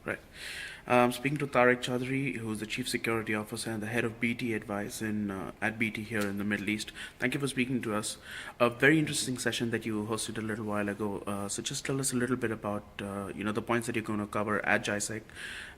Right. Speaking to Tareque Chaudhary, who is the Chief Security Officer and the head of BT Advice at BT here in the Middle East. Thank you for speaking to us. A very interesting session that you hosted a little while ago. So just tell us a little bit about the points that you're going to cover at GISEC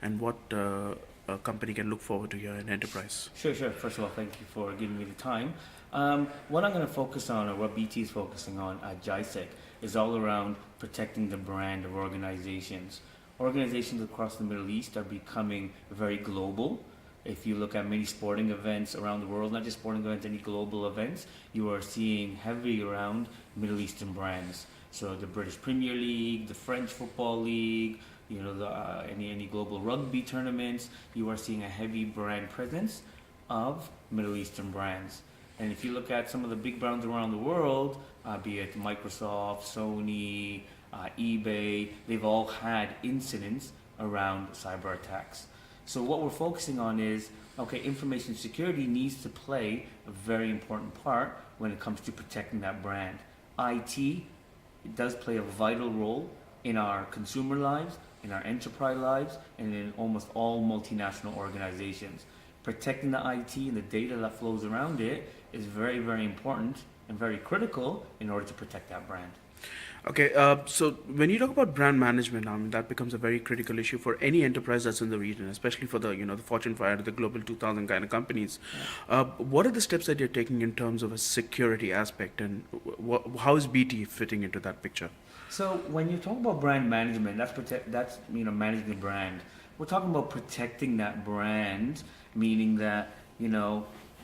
and what a company can look forward to here in enterprise. Sure. First of all, thank you for giving me the time. What I'm going to focus on, or what BT is focusing on at GISEC, is all around protecting the brand of organizations. Organizations across the Middle East are becoming very global. If you look at many sporting events around the world, not just sporting events, any global events, you are seeing heavy around Middle Eastern brands. So the British Premier League, the French Football League, any global rugby tournaments, you are seeing a heavy brand presence of Middle Eastern brands. And if you look at some of the big brands around the world, be it Microsoft, Sony, eBay, they've all had incidents around cyber attacks. So what we're focusing on is, information security needs to play a very important part when it comes to protecting that brand. It does play a vital role in our consumer lives, in our enterprise lives, and in almost all multinational organizations. Protecting the IT and the data that flows around it is very, very important and very critical in order to protect that brand. Okay, so when you talk about brand management, that becomes a very critical issue for any enterprise that's in the region, especially for the the Fortune 500, the Global 2000 kind of companies. Yeah. What are the steps that you're taking in terms of a security aspect, and how is BT fitting into that picture? So when you talk about brand management, that's managing the brand. We're talking about protecting that brand, meaning that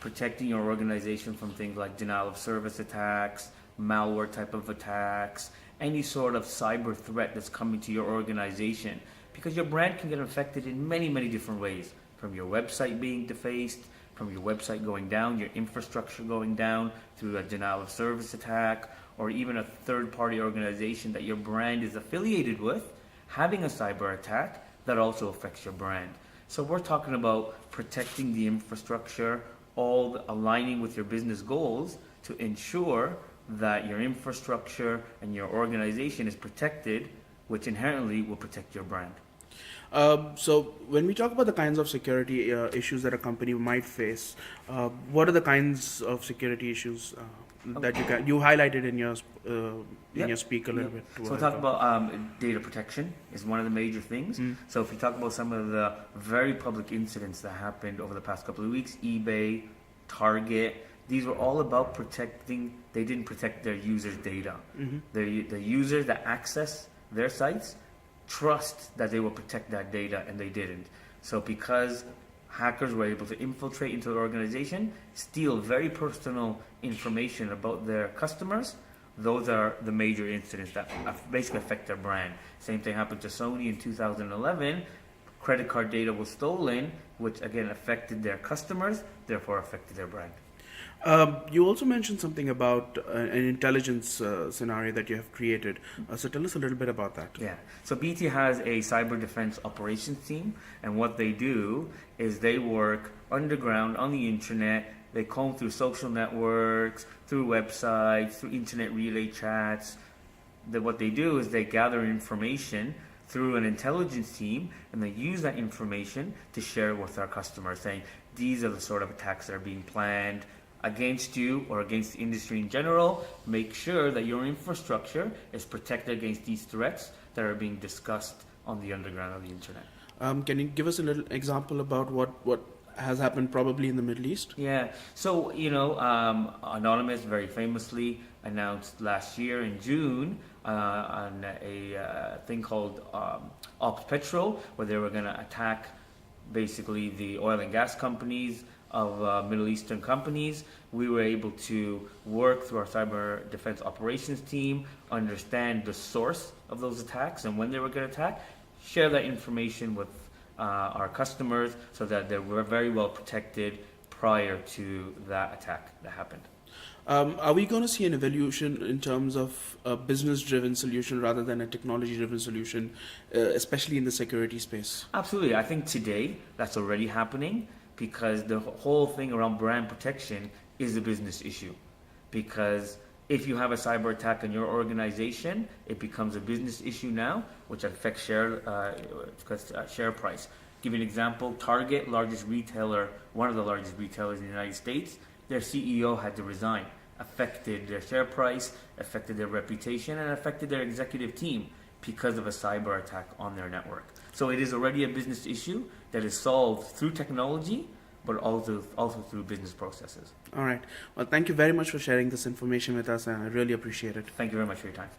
protecting your organization from things like denial of service attacks, malware type of attacks, any sort of cyber threat that's coming to your organization, because your brand can get affected in many, many different ways, from your website being defaced, from your website going down, your infrastructure going down through a denial of service attack, or even a third-party organization that your brand is affiliated with having a cyber attack that also affects your brand. So we're talking about protecting the infrastructure, all aligning with your business goals to ensure that your infrastructure and your organization is protected, which inherently will protect your brand. So when we talk about the kinds of security issues that a company might face, what are the kinds of security issues that you highlighted in your speak a little bit? So we'll talk about data protection is one of the major things. So if you talk about some of the very public incidents that happened over the past couple of weeks, eBay, Target, these were all about protecting. They didn't protect their users' data. The users that access their sites trust that they will protect that data, and they didn't. So because hackers were able to infiltrate into the organization, steal very personal information about their customers, those are the major incidents that basically affect their brand. Same thing happened to Sony in 2011. Credit card data was stolen, which again affected their customers, therefore affected their brand. You also mentioned something about an intelligence scenario that you have created. So tell us a little bit about that. Yeah. So BT has a cyber defense operations team, and what they do is they work underground on the internet. They comb through social networks, through websites, through internet relay chats. What they do is they gather information through an intelligence team, and they use that information to share with our customers, saying these are the sort of attacks that are being planned against you or against the industry in general. Make sure that your infrastructure is protected against these threats that are being discussed on the underground of the internet. Can you give us a little example about what has happened probably in the Middle East? Yeah. So, Anonymous very famously announced last year in June on a thing called Ops Petrol, where they were going to attack basically the oil and gas companies of Middle Eastern companies. We were able to work through our cyber defense operations team, understand the source of those attacks and when they were going to attack, share that information with our customers so that they were very well protected prior to that attack that happened. Are we going to see an evolution in terms of a business-driven solution rather than a technology-driven solution, especially in the security space? Absolutely. I think today that's already happening, because the whole thing around brand protection is a business issue. Because If you have a cyber attack on your organization, it becomes a business issue now, which affects share price. Give you an example: Target, largest retailer, one of the largest retailers in the United States, their CEO had to resign. Affected their share price, affected their reputation, and affected their executive team because of a cyber attack on their network. So it is already a business issue that is solved through technology, but also through business processes. All right. Well, thank you very much for sharing this information with us, and I really appreciate it. Thank you very much for your time.